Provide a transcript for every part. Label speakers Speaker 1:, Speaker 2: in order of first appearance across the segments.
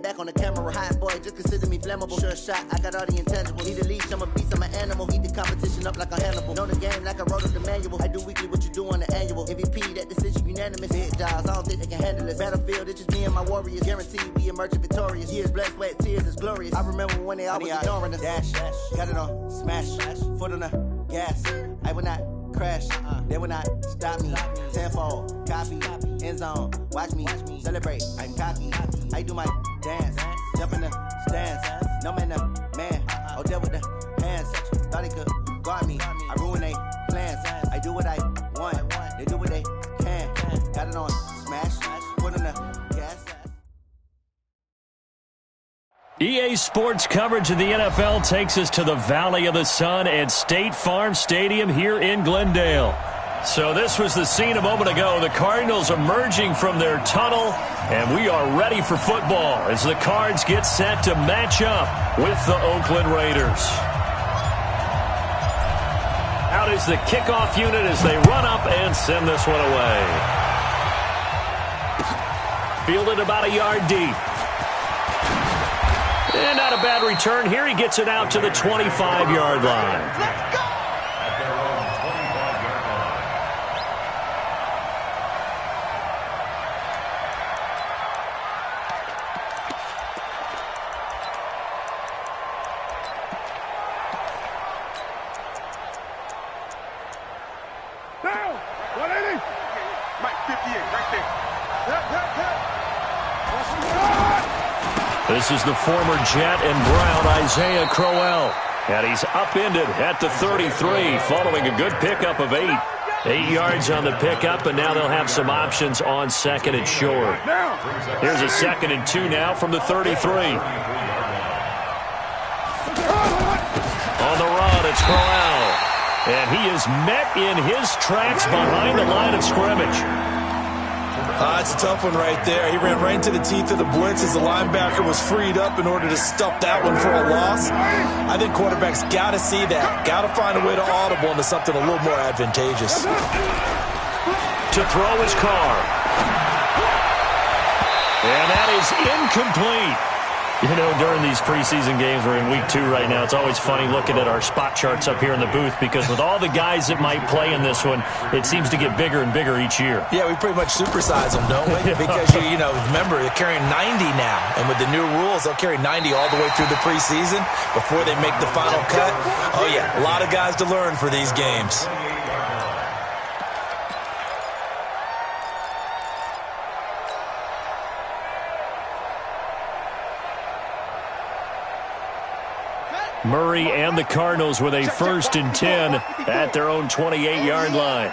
Speaker 1: Back on the camera, hot boy, just consider me flammable. Sure shot, I got all the intangibles. Need a leash, I'm a beast, I'm an animal. Eat the competition up like a Hannibal. Know the game like I wrote up the manual. I do weekly what you do on the annual. MVP, that decision unanimous. Big jobs, I don't think they can handle this. Battlefield, it's just me and my warriors. Guaranteed we emerge victorious. Years, blood, sweat, tears, it's glorious. I remember when they always ignoring us. Dash, got it on, smash, foot on the gas. I will not crash, they will not stop me. Tenfold, copy, end zone, watch me celebrate. I'm cocky, I do my dance, jump in the stands. No man, man, oh there with the hands. Thought they could guard me, I ruin they plans. I do what I want, they do what they can. Got it on, smash, foot on the gas.
Speaker 2: EA Sports coverage of the NFL takes us to the Valley of the Sun at State Farm Stadium here in Glendale. So this was the scene a moment ago. The Cardinals emerging from their tunnel, and we are ready for football as the Cards get set to match up with the Oakland Raiders. Out is the kickoff unit as they run up and send this one away. Fielded about a yard deep. And not a bad return here. He gets it out to the 25-yard line.
Speaker 3: Let's go!
Speaker 4: Down! 180! Mike 58, right there.
Speaker 2: This is the former Jet and Brown, Isaiah Crowell. And he's upended at the 33 following a good pickup of 8. 8 yards on the pickup, and now they'll have some options on second and short. Here's a 2nd and 2 now from the 33. On the run, it's Crowell. And he is met in his tracks behind the line of scrimmage.
Speaker 5: It's a tough one right there. He ran right into the teeth of the blitz as the linebacker was freed up in order to stuff that one for a loss. I think quarterbacks got to see that. Got to find a way to audible into something a little more advantageous.
Speaker 2: To throw his car. And that is incomplete. You know, during these preseason games, we're in week 2 right now, it's always funny looking at our spot charts up here in the booth because with all the guys that might play in this one, it seems to get bigger and bigger each year.
Speaker 5: Yeah, we pretty much supersize them, don't we? Because, you know, remember, they're carrying 90 now. And with the new rules, they'll carry 90 all the way through the preseason before they make the final cut. Oh, yeah, a lot of guys to learn for these games.
Speaker 2: Murray and the Cardinals with a 1st and 10 at their own 28-yard line.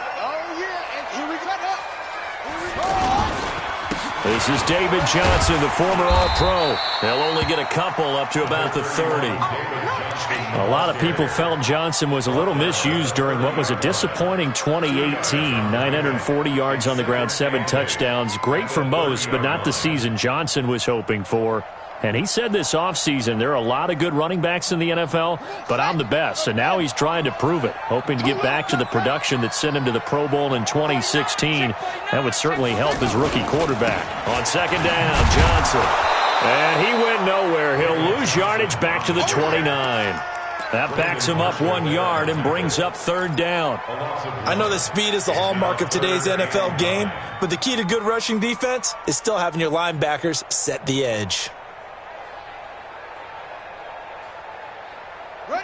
Speaker 2: This is David Johnson, the former All-Pro. They'll only get a couple up to about the 30. A lot of people felt Johnson was a little misused during what was a disappointing 2018. 940 yards on the ground, 7 touchdowns. Great for most, but not the season Johnson was hoping for. And he said this offseason, there are a lot of good running backs in the NFL, but I'm the best. And now he's trying to prove it, hoping to get back to the production that sent him to the Pro Bowl in 2016. That would certainly help his rookie quarterback. On 2nd down, Johnson. And he went nowhere. He'll lose yardage back to the 29. That backs him up 1 yard and brings up 3rd down.
Speaker 5: I know that speed is the hallmark of today's NFL game, but the key to good rushing defense is still having your linebackers set the edge.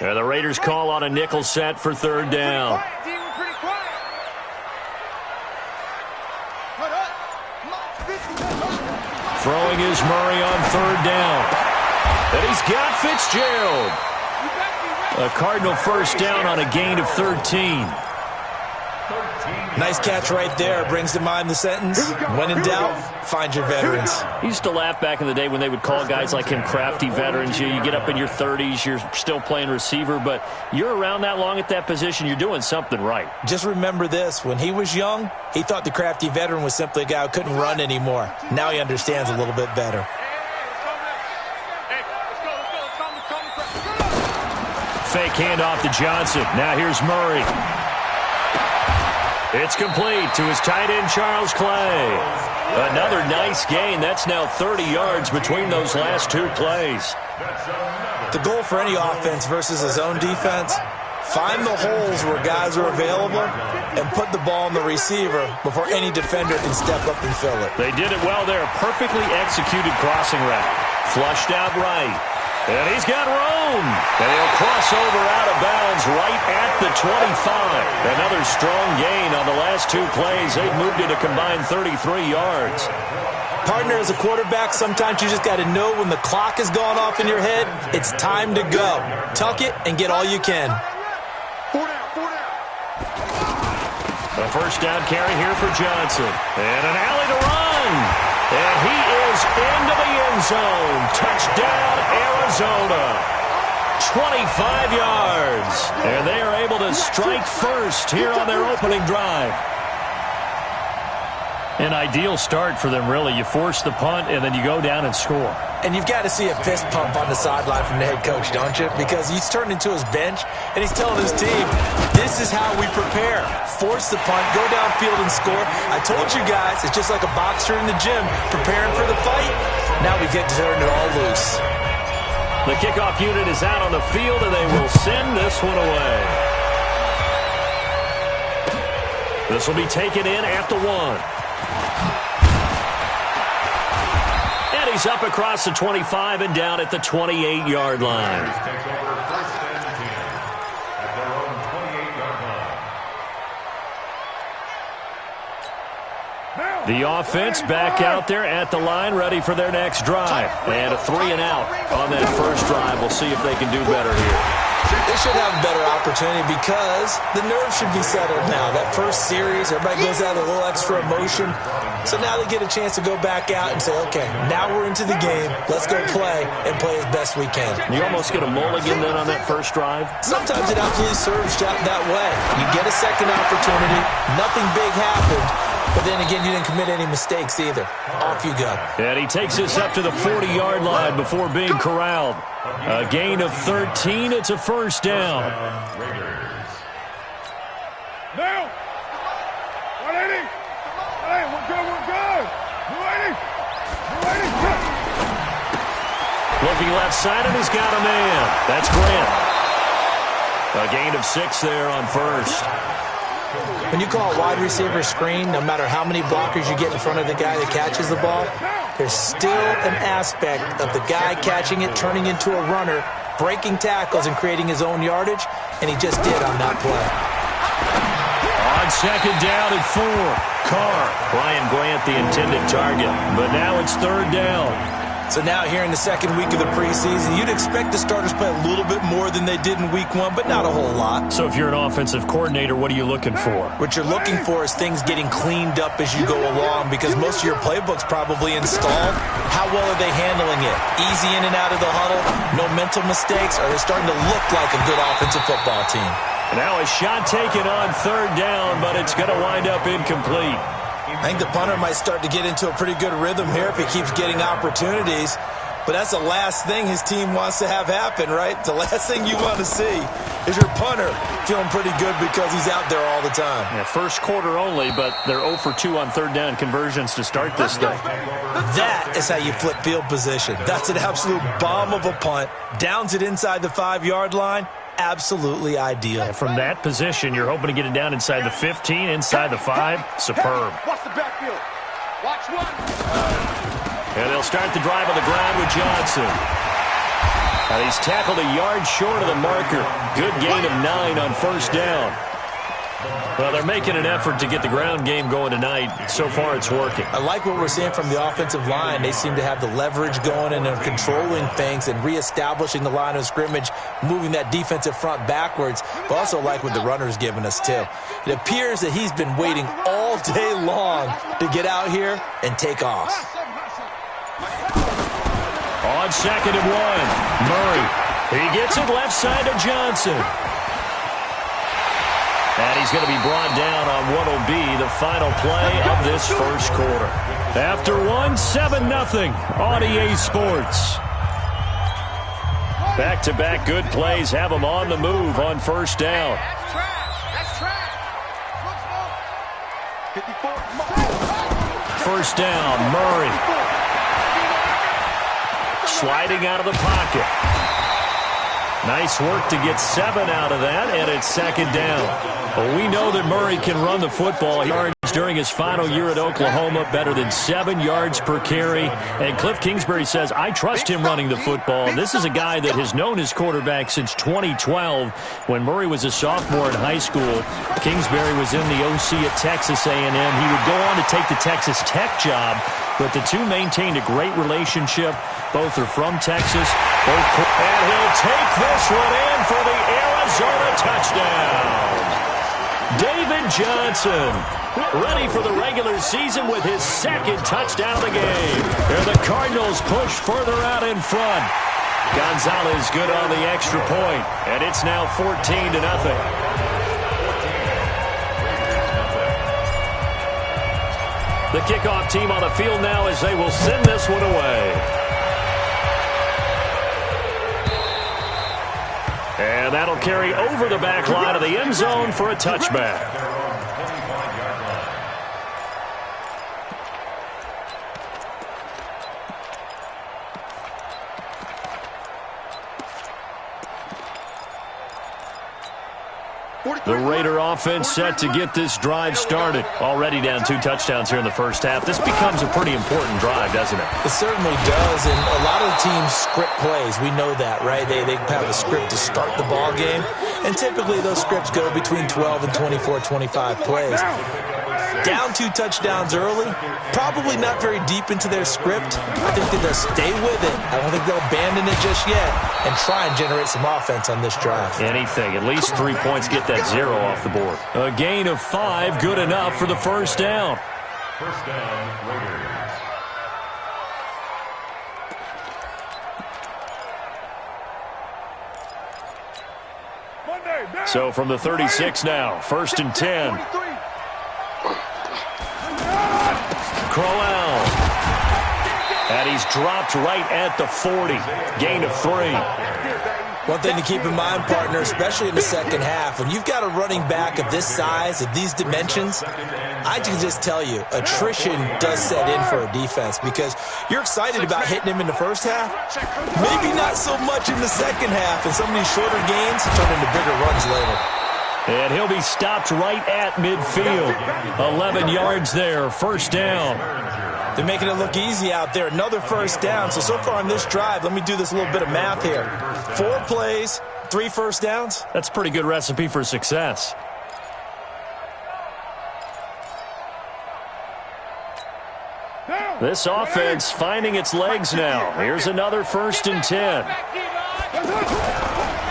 Speaker 2: And the Raiders call on a nickel set for 3rd down. Throwing is Murray on 3rd down. And he's got Fitzgerald. A Cardinal 1st down on a gain of 13.
Speaker 5: Nice catch right there. Brings to mind the sentence, when in doubt, find your veterans.
Speaker 2: He used to laugh back in the day when they would call guys like him crafty veterans. You get up in your 30s, you're still playing receiver, but you're around that long at that position, you're doing something right.
Speaker 5: Just remember this. When he was young, he thought the crafty veteran was simply a guy who couldn't run anymore. Now he understands a little bit better. Fake handoff to Johnson. Now here's Murray.
Speaker 2: It's complete to his tight end, Charles Clay. Another nice gain. That's now 30 yards between those last two plays.
Speaker 5: The goal for any offense versus his own defense, find the holes where guys are available and put the ball in the receiver before any defender can step up and fill it.
Speaker 2: They did it well there. Perfectly executed crossing route. Flushed out right. And he's got room. And he'll cross over out of bounds right at the 25. Another strong gain on the last two plays. They've moved it a combined 33 yards.
Speaker 5: Partner, as a quarterback, sometimes you just got to know when the clock has gone off in your head, it's time to go. Tuck it and get all you can.
Speaker 2: A first down carry here for Johnson. And an alley to run. And he is into the end zone. Touchdown, Arizona. 25 yards. And they are able to strike first here on their opening drive. An ideal start for them, really. You force the punt, and then you go down and score.
Speaker 5: And you've got to see a fist pump on the sideline from the head coach, don't you? Because he's turned into his bench, and he's telling his team, this is how we prepare. Force the punt, go downfield and score. I told you guys, it's just like a boxer in the gym preparing for the fight. Now we get to turn it all loose.
Speaker 2: The kickoff unit is out on the field, and they will send this one away. This will be taken in at the 1. And he's up across the 25 and down at the 28-yard line. The offense back out there at the line, ready for their next drive. And a 3 and out on that first drive. We'll see if they can do better here.
Speaker 5: They should have a better opportunity because the nerves should be settled now. That first series, everybody goes out with a little extra emotion. So now they get a chance to go back out and say, okay, now we're into the game. Let's go play and play as best we can.
Speaker 2: You almost get a mulligan then on that first drive?
Speaker 5: Sometimes it absolutely serves that way. You get a second opportunity. Nothing big happened. But then again, you didn't commit any mistakes either. Off you go.
Speaker 2: And he takes us up to the 40-yard line before being corralled. A gain of 13. It's a first down.
Speaker 4: Now. 180. Hey, we're good. 280.
Speaker 2: Looking left side, and he's got a man. That's Grant. A gain of 6 there on first.
Speaker 5: When you call a wide receiver screen, no matter how many blockers you get in front of the guy that catches the ball, there's still an aspect of the guy catching it, turning into a runner, breaking tackles and creating his own yardage, and he just did on that play.
Speaker 2: On second down at 4. Carr. Brian Grant, the intended target. But now it's third down.
Speaker 5: So now here in the second week of the preseason, you'd expect the starters play a little bit more than they did in week 1, but not a whole lot.
Speaker 2: So if you're an offensive coordinator, what are you looking for?
Speaker 5: What you're looking for is things getting cleaned up as you go along because most of your playbook's probably installed. How well are they handling it? Easy in and out of the huddle? No mental mistakes? Are they starting to look like a good offensive football team?
Speaker 2: Now a shot taken on third down, but it's going to wind up incomplete.
Speaker 5: I think the punter might start to get into a pretty good rhythm here if he keeps getting opportunities. But that's the last thing his team wants to have happen, right? The last thing you want to see is your punter feeling pretty good because he's out there all the time.
Speaker 2: Yeah, first quarter only, but they're 0 for 2 on third down conversions to start this thing.
Speaker 5: That is how you flip field position. That's an absolute bomb of a punt. Downs it inside the 5-yard line. Absolutely ideal.
Speaker 2: And from that position, you're hoping to get it down inside the 15, inside the 5. Superb.
Speaker 4: Watch the backfield. Watch one.
Speaker 2: And they'll start the drive on the ground with Johnson. And he's tackled a yard short of the marker. Good gain of 9 on first down. Well, they're making an effort to get the ground game going tonight. So far, it's working.
Speaker 5: I like what we're seeing from the offensive line. They seem to have the leverage going and they're controlling things and reestablishing the line of scrimmage, moving that defensive front backwards, but also like what the runner's giving us, too. It appears that he's been waiting all day long to get out here and take off.
Speaker 2: On second and 1, Murray. He gets it left side to Johnson. And he's going to be brought down on what will be the final play of this first quarter. After 7-0 on EA Sports. Back-to-back good plays have them on the move on first down. First down, Murray. Sliding out of the pocket. Nice work to get 7 out of that, and it's second down. Well, we know that Murray can run the football. During his final year at Oklahoma, better than 7 yards per carry. And Cliff Kingsbury says, I trust him running the football. This is a guy that has known his quarterback since 2012 when Murray was a sophomore in high school. Kingsbury was in the OC at Texas A&M. He would go on to take the Texas Tech job, but the two maintained a great relationship. Both are from Texas. And he'll take this one in for the Arizona touchdown. David Johnson, ready for the regular season with his second touchdown of the game. And the Cardinals push further out in front. Gonzalez good on the extra point, and it's now 14-0. The kickoff team on the field now as they will send this one away. And that'll carry over the back line of the end zone for a touchback. The Raider offense set to get this drive started. Already down 2 touchdowns here in the first half. This becomes a pretty important drive, doesn't it?
Speaker 5: It certainly does, and a lot of the teams script plays. We know that, right? They have a script to start the ball game, and typically those scripts go between 12 and 24, 25 plays. Down 2 touchdowns early, probably not very deep into their script. I think that they'll stay with it. I don't think they'll abandon it just yet and try and generate some offense on this drive.
Speaker 2: Anything. At least 3 points, get that 0 off the board. A gain of 5, good enough for the first down.
Speaker 4: First down, Raiders.
Speaker 2: So from the 36 now, 1st and 10. Crowell. And he's dropped right at the 40. Gain of 3.
Speaker 5: One thing to keep in mind, partner, especially in the second half, when you've got a running back of this size, of these dimensions, I can just tell you, attrition does set in for a defense because you're excited about hitting him in the first half, maybe not so much in the second half, and some of these shorter gains turn into bigger runs later.
Speaker 2: And he'll be stopped right at midfield. 11 yards there, first down.
Speaker 5: They're making it look easy out there. Another first down. So far on this drive, let me do this little bit of math here. 4 plays, 3 first downs.
Speaker 2: That's a pretty good recipe for success. This offense finding its legs now. Here's another 1st and 10.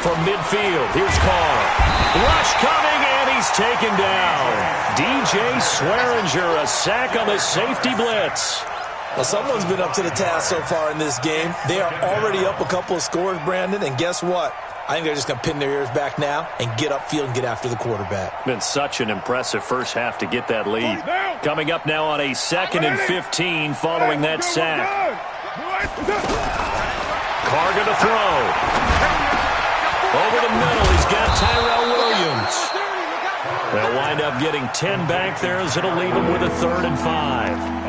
Speaker 2: From midfield, here's Carr. Rush coming, and he's taken down. DJ Swearinger, a sack on the safety blitz.
Speaker 5: Well, someone's been up to the task so far in this game. They are already up a couple of scores, Brandon, and guess what? I think they're just going to pin their ears back now and get upfield and get after the quarterback.
Speaker 2: Been such an impressive first half to get that lead. Coming up now on a 2nd and 15 following that sack. Carr going to throw. Over the middle, he's got Tyrell Williams. They'll wind up getting 10 back there as it'll leave him with a 3rd and 5.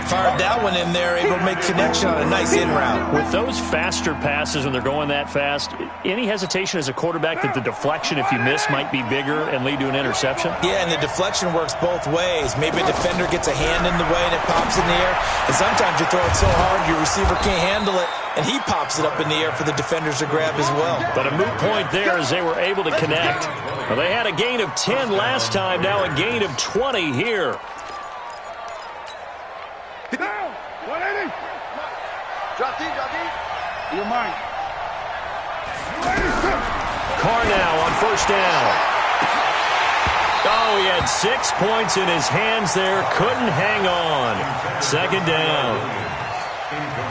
Speaker 5: Fired that one in there, able to make connection on a nice in route.
Speaker 2: With those faster passes when they're going that fast, any hesitation as a quarterback that the deflection, if you miss, might be bigger and lead to an interception?
Speaker 5: Yeah, and the deflection works both ways. Maybe a defender gets a hand in the way and it pops in the air. And sometimes you throw it so hard your receiver can't handle it, and he pops it up in the air for the defenders to grab as well.
Speaker 2: But a moot point there as they were able to connect. Well, they had a gain of 10 last time, now a gain of 20 here.
Speaker 4: Down. 180. Drop deep. You're mine.
Speaker 2: Carr now on 1st down. Oh, he had 6 points in his hands there. Couldn't hang on. 2nd down.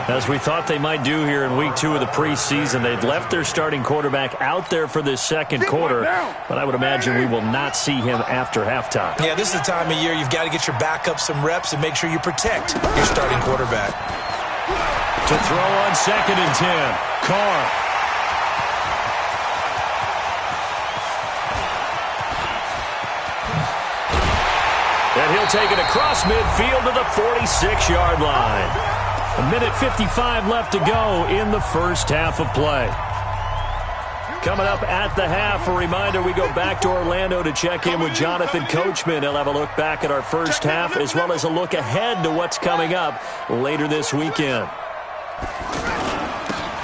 Speaker 2: As we thought they might do here in week 2 of the preseason, they'd left their starting quarterback out there for this 2nd quarter, but I would imagine we will not see him after halftime.
Speaker 5: Yeah, this is the time of year you've got to get your backup some reps and make sure you protect your starting quarterback.
Speaker 2: To throw on 2nd and 10, Carr. And And he'll take it across midfield to the 46-yard line. 1:55 left to go in the first half of play. Coming up at the half, a reminder, we go back to Orlando to check in with Jonathan Coachman. He'll have a look back at our first half as well as a look ahead to what's coming up later this weekend.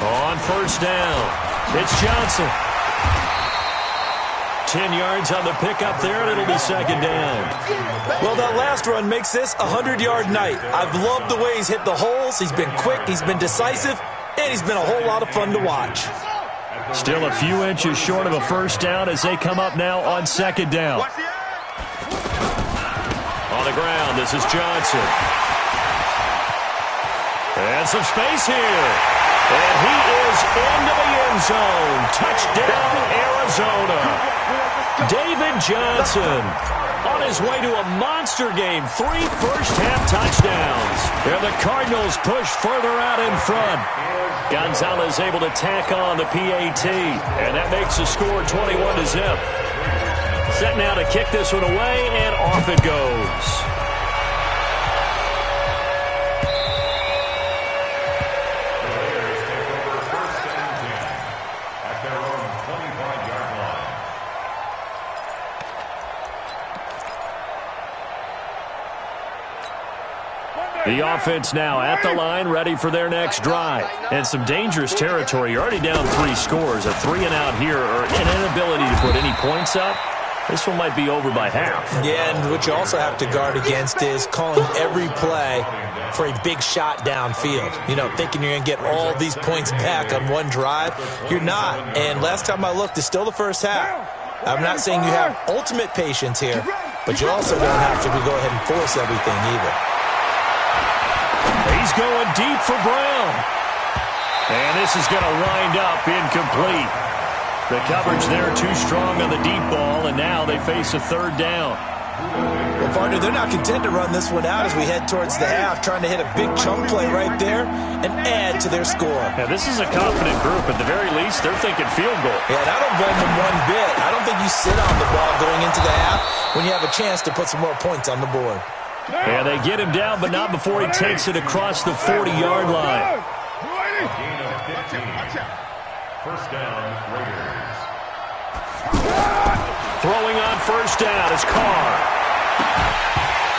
Speaker 2: On first down, it's Johnson. 10 yards on the pickup there, and it'll be second down.
Speaker 5: Well, that last run makes this a 100-yard night. I've loved the way he's hit the holes. He's been quick, he's been decisive, and he's been a whole lot of fun to watch.
Speaker 2: Still a few inches short of a first down as they come up now on second down. On the ground, this is Johnson. And some space here. And he is into the end zone. Touchdown, Arizona. David Johnson on his way to a monster game. 3 first-half touchdowns. And the Cardinals push further out in front. Gonzalez able to tack on the PAT. And that makes the score 21-0. Set now to kick this one away, and off it goes. The offense now at the line, ready for their next drive. And some dangerous territory. You're already down 3 scores. A 3-and-out here, or an inability to put any points up. This one might be over by half.
Speaker 5: Yeah, and what you also have to guard against is calling every play for a big shot downfield. You know, thinking you're going to get all these points back on one drive. You're not. And last time I looked, it's still the first half. I'm not saying you have ultimate patience here, but you also don't have to go ahead and force everything either.
Speaker 2: He's going deep for Brown. And this is going to wind up incomplete. The coverage there too strong on the deep ball, and now they face a third down.
Speaker 5: Well, partner, they're not content to run this one out as we head towards the half, trying to hit a big chunk play right there and add to their score.
Speaker 2: Now, this is a confident group. At the very least, they're thinking field goal.
Speaker 5: Yeah, and I don't blame them one bit. I don't think you sit on the ball going into the half when you have a chance to put some more points on the board.
Speaker 2: And they get him down, but not before he takes it across the 40-yard line.
Speaker 4: First down, Raiders.
Speaker 2: Throwing on first down is Carr.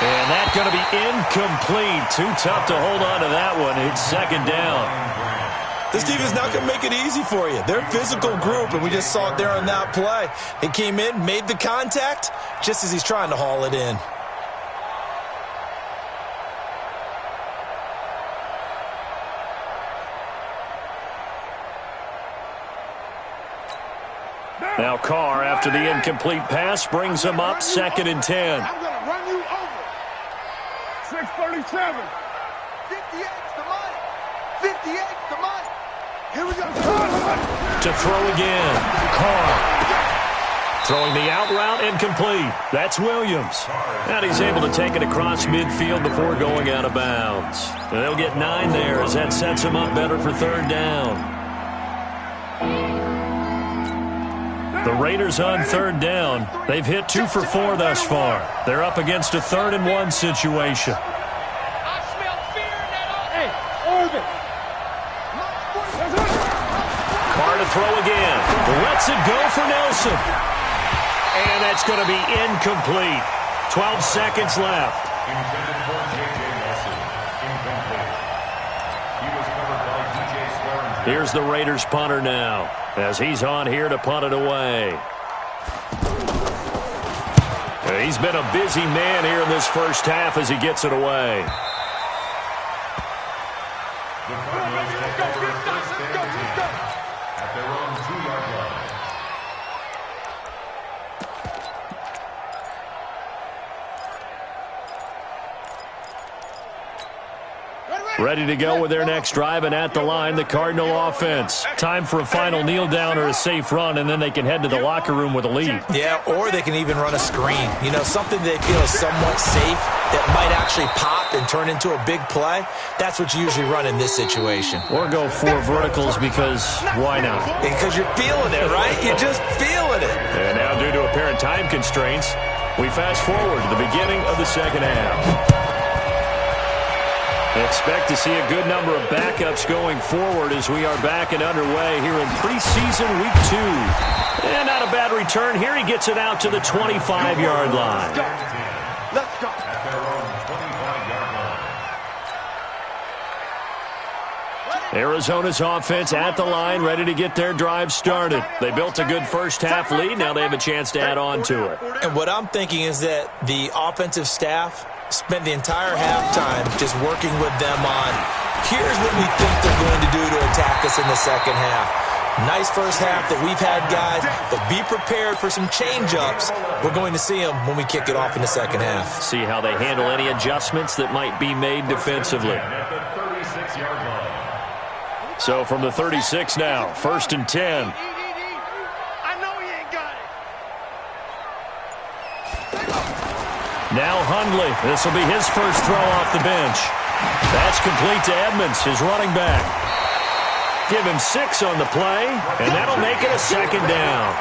Speaker 2: And that's going to be incomplete. Too tough to hold on to that one. It's second down.
Speaker 5: This team is not going to make it easy for you. They're a physical group, and we just saw it there on that play. He came in, made the contact, just as he's trying to haul it in.
Speaker 2: Now Carr, after the incomplete pass, brings him up second and 10.
Speaker 4: I'm going to run you over. 6:37. 58's the money. 58's the money. Here we go.
Speaker 2: To throw again. Carr. Throwing the out route incomplete. That's Williams. And he's able to take it across midfield before going out of bounds. And they'll get 9 there as that sets him up better for third down. The Raiders on third down. They've hit 2 for 4 thus far. They're up against a 3rd-and-1 situation.
Speaker 4: I smell fear in that offense. Hey, Orbit.
Speaker 2: Carr to throw again. Lets it go for Nelson. And that's going to be incomplete. 12 seconds left.
Speaker 4: Intended for J.J. Nelson. Incomplete. He was covered by D.J. Swearinger.
Speaker 2: Here's the Raiders punter now, as he's on here to punt it away. He's been a busy man here in this first half as he gets it away.
Speaker 4: The Cardinals take over first and 10 at their own 2-yard line.
Speaker 2: Ready to go with their next drive, and at the line, the Cardinal offense. Time for a final kneel down or a safe run, and then they can head to the locker room with a lead.
Speaker 5: Yeah, or they can even run a screen. You know, something they feel is somewhat safe that might actually pop and turn into a big play. That's what you usually run in this situation.
Speaker 2: Or go 4 verticals because why not?
Speaker 5: Because you're feeling it, right? You're just feeling it.
Speaker 2: And now due to apparent time constraints, We fast forward to the beginning of the second half. Expect to see a good number of backups going forward as we are back and underway here in preseason week 2. And not a bad return here. He gets it out to the 25-yard line.
Speaker 4: Let's go. At their own 25-yard line.
Speaker 2: Arizona's offense at the line, ready to get their drive started. They built a good first-half lead. Now they have a chance to add on to it.
Speaker 5: And what I'm thinking is that the offensive staff spent the entire halftime just working with them on, here's what we think they're going to do to attack us in the second half. Nice first half that we've had, guys, but be prepared for some change-ups. We're going to see them when we kick it off in the second half.
Speaker 2: See how they handle any adjustments that might be made defensively.
Speaker 4: At the 36-yard line.
Speaker 2: So from the 36 now, 1st and 10. Now Hundley. This will be his first throw off the bench. That's complete to Edmonds, his running back. Give him 6 on the play, and that'll make it a second down.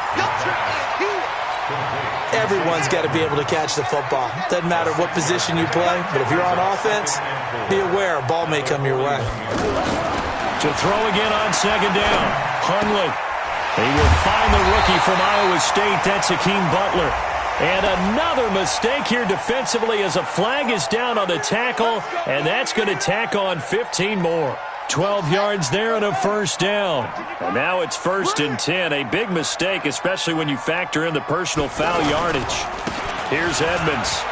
Speaker 5: Everyone's got to be able to catch the football. Doesn't matter what position you play, but if you're on offense, be aware a ball may come your way.
Speaker 2: To throw again on second down. Hundley. He will find the rookie from Iowa State. That's Hakeem Butler. And another mistake here defensively as a flag is down on the tackle, and that's going to tack on 15 more. 12 yards there and a first down. And now it's 1st and 10. A big mistake, especially when you factor in the personal foul yardage. Here's Edmonds.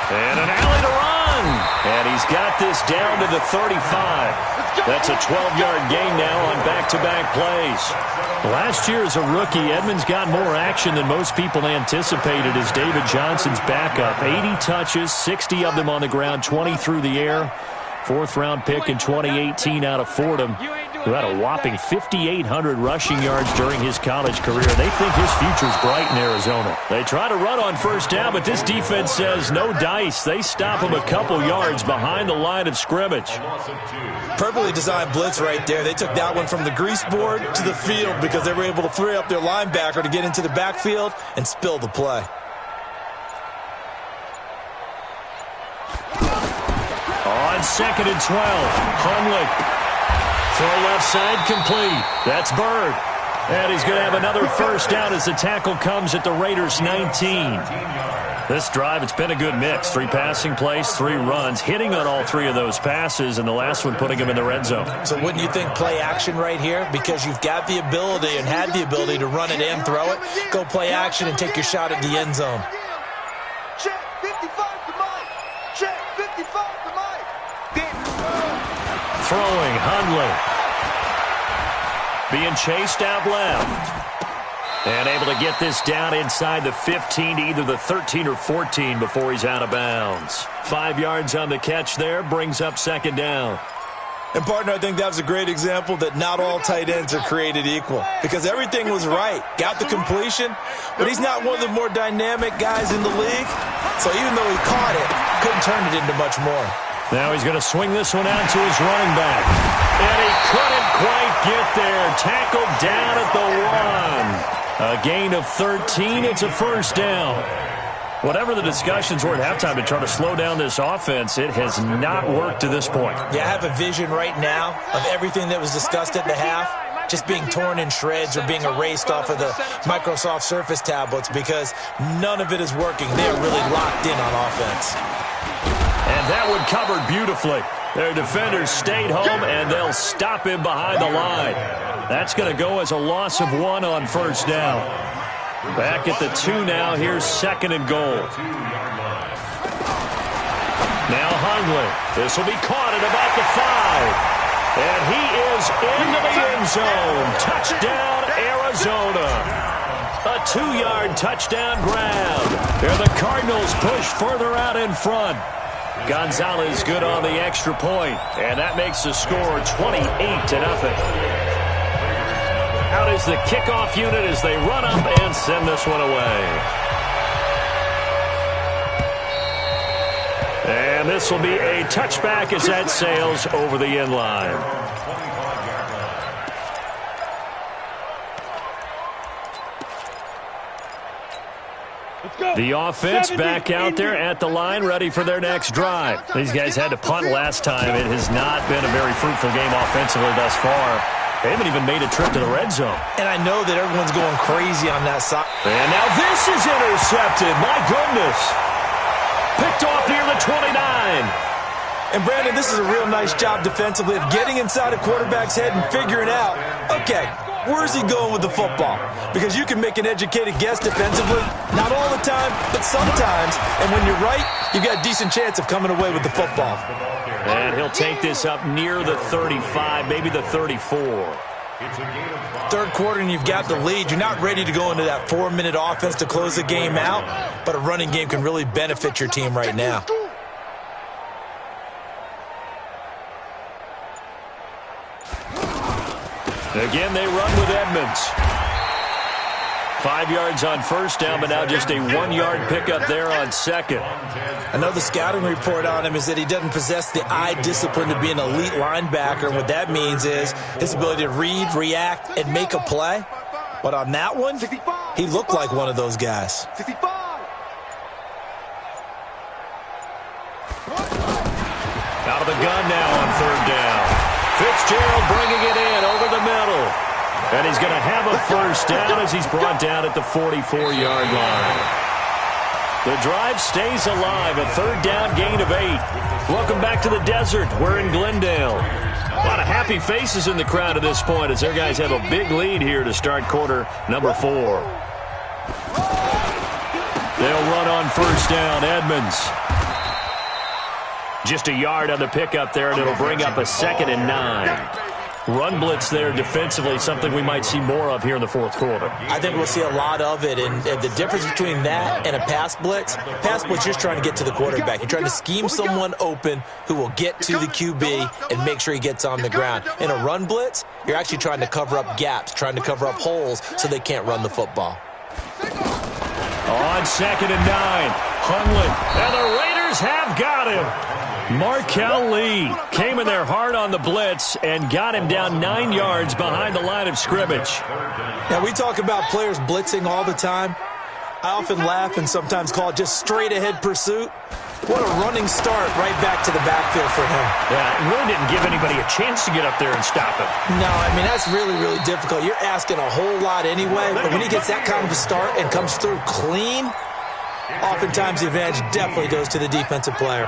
Speaker 2: And an alley to run. And he's got this down to the 35. That's a 12-yard gain now on back-to-back plays. Last year as a rookie, Edmonds got more action than most people anticipated as David Johnson's backup. 80 touches, 60 of them on the ground, 20 through the air. 4th-round pick in 2018 out of Fordham, who had a whopping 5,800 rushing yards during his college career. They think his future's bright in Arizona. They try to run on first down, but this defense says no dice. They stop him a couple yards behind the line of scrimmage.
Speaker 5: Perfectly designed blitz right there. They took that one from the grease board to the field because they were able to free up their linebacker to get into the backfield and spill the play.
Speaker 2: On 2nd and 12, Hundley. Throw left side complete. That's Bird. And he's going to have another first down as the tackle comes at the Raiders' 19. This drive, it's been a good mix. 3 passing plays, 3 runs, hitting on all 3 of those passes, and the last one putting him in the red zone.
Speaker 5: So wouldn't you think play action right here? Because you've got the ability and had the ability to run it and throw it. Go play action and take your shot at the end zone.
Speaker 3: Check 55 to Mike. Check 55 to Mike.
Speaker 2: Throwing, Hundley. Being chased out left. And able to get this down inside the 15 to either the 13 or 14 before he's out of bounds. 5 yards on the catch there, brings up second down.
Speaker 5: And, partner, I think that was a great example that not all tight ends are created equal because everything was right. Got the completion, but he's not one of the more dynamic guys in the league. So even though he caught it, couldn't turn it into much more.
Speaker 2: Now he's going to swing this one out to his running back. And he couldn't quite get there. Tackled down at the 1. A gain of 13. It's a first down. Whatever the discussions were at halftime to try to slow down this offense, it has not worked to this point.
Speaker 5: Yeah, I have a vision right now of everything that was discussed at the half just being torn in shreds or being erased off of the Microsoft Surface tablets because none of it is working. They are really locked in on offense.
Speaker 2: And that one covered beautifully. Their defenders stayed home, and they'll stop him behind the line. That's going to go as a loss of 1 on first down. Back at the 2 now. Here's 2nd and goal. Now Hundley. This will be caught at about the 5. And he is into the end zone. Touchdown, Arizona. A 2-yard touchdown grab. And the Cardinals push further out in front. Gonzalez good on the extra point, and that makes the score 28-0. Out is the kickoff unit as they run up and send this one away. And this will be a touchback as that sails over the end line. The offense back out there at the line, ready for their next drive. These guys had to punt last time. It has not been a very fruitful game offensively thus far. They haven't even made a trip to the red zone.
Speaker 5: And I know that everyone's going crazy on that side.
Speaker 2: And now this is intercepted. My goodness. Picked off near the 29.
Speaker 5: And, Brandon, this is a real nice job defensively of getting inside a quarterback's head and figuring out, okay, where's he going with the football? Because you can make an educated guess defensively. Not all the time, but sometimes. And when you're right, you've got a decent chance of coming away with the football.
Speaker 2: And he'll take this up near the 35, maybe the 34.
Speaker 5: Third quarter and you've got the lead. You're not ready to go into that 4-minute offense to close the game out, but a running game can really benefit your team right now.
Speaker 2: Again, they run with Edmonds. 5 yards on first down, but now just a 1-yard pickup there on second.
Speaker 5: I know the scouting report on him is that he doesn't possess the eye discipline to be an elite linebacker. And what that means is his ability to read, react, and make a play. But on that one, he looked like one of those guys.
Speaker 2: Out of the gun now on third down. Fitzgerald bringing it in over the middle. And he's going to have a first down as he's brought down at the 44-yard line. The drive stays alive. A third down gain of 8. Welcome back to the desert. We're in Glendale. A lot of happy faces in the crowd at this point as their guys have a big lead here to start quarter number 4. They'll run on first down. Edmonds. Just a yard on the pickup there, and it'll bring up a 2nd and 9. Run blitz there defensively, something we might see more of here in the fourth quarter.
Speaker 5: I think we'll see a lot of it, and the difference between that and a pass blitz just trying to get to the quarterback. You're trying to scheme someone open who will get to the QB and make sure he gets on the ground. In a run blitz, you're actually trying to cover up gaps, trying to cover up holes so they can't run the football.
Speaker 2: On 2nd and 9, Hunley, and the Raiders have got him. Markel Lee came in there hard on the blitz and got him down 9 yards behind the line of scrimmage.
Speaker 5: Now, we talk about players blitzing all the time. I often laugh and sometimes call it just straight-ahead pursuit. What a running start right back to the backfield for him.
Speaker 2: Yeah, it really didn't give anybody a chance to get up there and stop him.
Speaker 5: No, I mean, that's really, really difficult. You're asking a whole lot anyway, but when he gets that kind of a start and comes through clean, oftentimes the advantage definitely goes to the defensive player.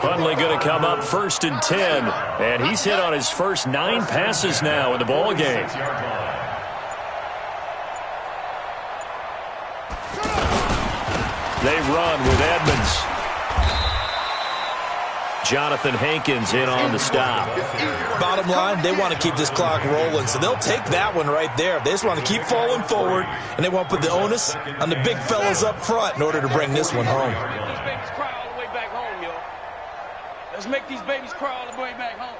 Speaker 2: Hunley going to come up 1st and 10, and he's hit on his first 9 passes now in the ball game. They run with Edmonds. Jonathan Hankins in on the stop.
Speaker 5: Bottom line, they want to keep this clock rolling, so they'll take that one right there. They just want to keep falling forward, and they want to put the onus on the big fellas up front in order to bring this one home.
Speaker 6: These babies cry all the way back home, yo. Let's make these babies cry all the way back home.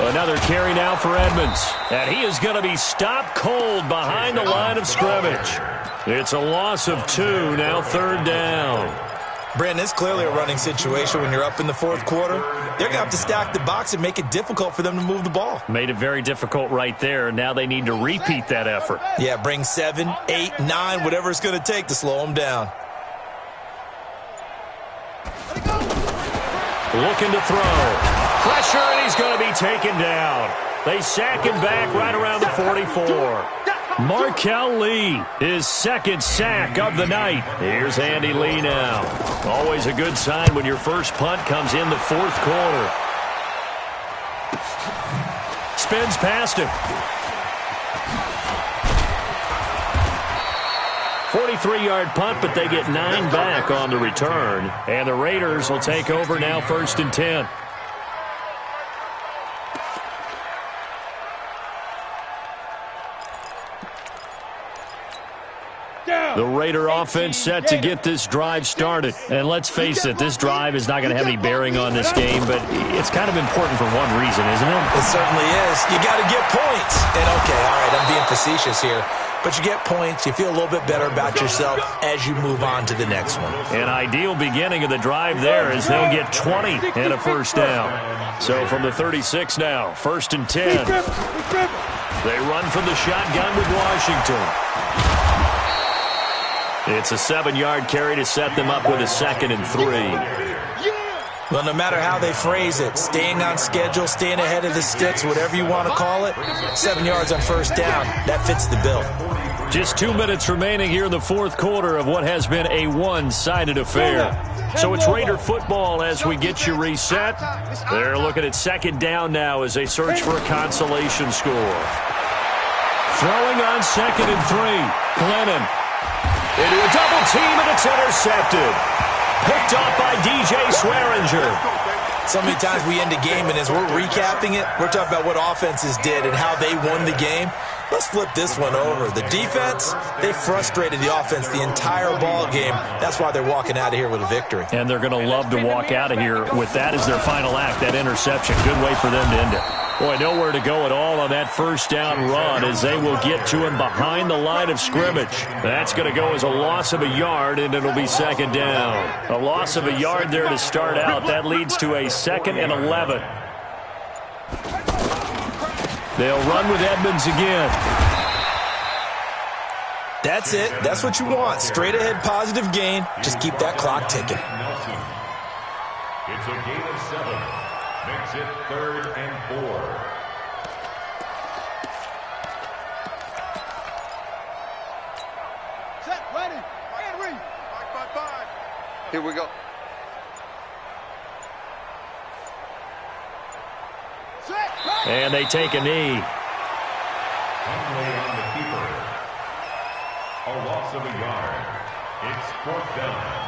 Speaker 2: Another carry now for Edmonds, and he is going to be stopped cold behind the line of scrimmage. It's a loss of 2, now 3rd down.
Speaker 5: Brandon, it's clearly a running situation when you're up in the fourth quarter. They're going to have to stack the box and make it difficult for them to move the ball.
Speaker 2: Made it very difficult right there. Now they need to repeat that effort.
Speaker 5: Yeah, bring 7, 8, 9, whatever it's going to take to slow them down.
Speaker 2: Looking to throw. Pressure, and he's going to be taken down. They sack him back right around the 44. Markel Lee, his 2nd sack of the night. Here's Andy Lee now. Always a good sign when your first punt comes in the fourth quarter. Spins past him. 43-yard punt, but they get 9 back on the return. And the Raiders will take over now 1st and 10. The Raider offense set to get this drive started. And let's face it, this drive is not going to have any bearing on this game, but it's kind of important for one reason, isn't it?
Speaker 5: It certainly is. You got to get points. And okay, all right, I'm being facetious here. But you get points, you feel a little bit better about yourself as you move on to the next one.
Speaker 2: An ideal beginning of the drive there as they'll get 20 and a first down. So from the 36 now, 1st and 10. They run from the shotgun with Washington. It's a 7-yard carry to set them up with a 2nd and 3.
Speaker 5: Well, no matter how they phrase it, staying on schedule, staying ahead of the sticks, whatever you want to call it, 7 yards on first down, that fits the bill.
Speaker 2: Just 2 minutes remaining here in the fourth quarter of what has been a one-sided affair. So it's Raider football as we get you reset. They're looking at 2nd down now as they search for a consolation score. Throwing on 2nd and 3. Glennon into a double team, and it's intercepted. Picked off by DJ Swearinger.
Speaker 5: So many times we end a game, and as we're recapping it, we're talking about what offenses did and how they won the game. Let's flip this one over. The defense, they frustrated the offense the entire ball game. That's why they're walking out of here with a victory.
Speaker 2: And they're going to love to walk out of here with that as their final act, that interception. Good way for them to end it. Boy, nowhere to go at all on that first down run as they will get to him behind the line of scrimmage. That's going to go as a loss of a yard, and it'll be 2nd down. A loss of a yard there to start out. That leads to a 2nd and 11. They'll run with Edmonds again.
Speaker 5: That's it. That's what you want. Straight ahead positive gain. Just keep that clock ticking.
Speaker 4: It's a gain of 7. Makes it 3rd and 4.
Speaker 3: Set, ready, and read. 5. Here we go. Set, ready.
Speaker 2: And they take a knee.
Speaker 4: Conway on the keeper. A loss of a yard. It's 4th down.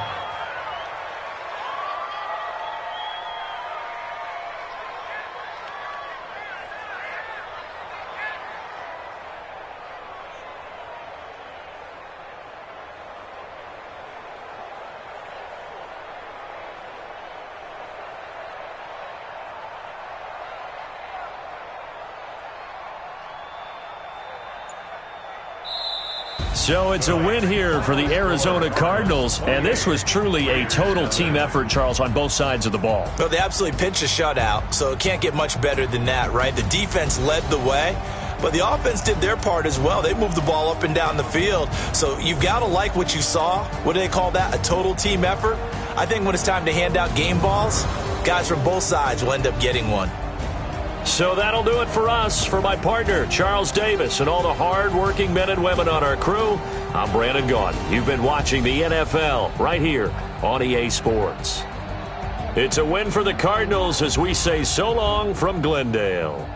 Speaker 2: So it's a win here for the Arizona Cardinals, and this was truly a total team effort, Charles, on both sides of the ball.
Speaker 5: Well, they absolutely pitched a shutout, so it can't get much better than that, right? The defense led the way, but the offense did their part as well. They moved the ball up and down the field, so you've got to like what you saw. What do they call that? A total team effort? I think when it's time to hand out game balls, guys from both sides will end up getting one.
Speaker 2: So that'll do it for us. For my partner, Charles Davis, and all the hard-working men and women on our crew, I'm Brandon Gaudin. You've been watching the NFL right here on EA Sports. It's a win for the Cardinals as we say so long from Glendale.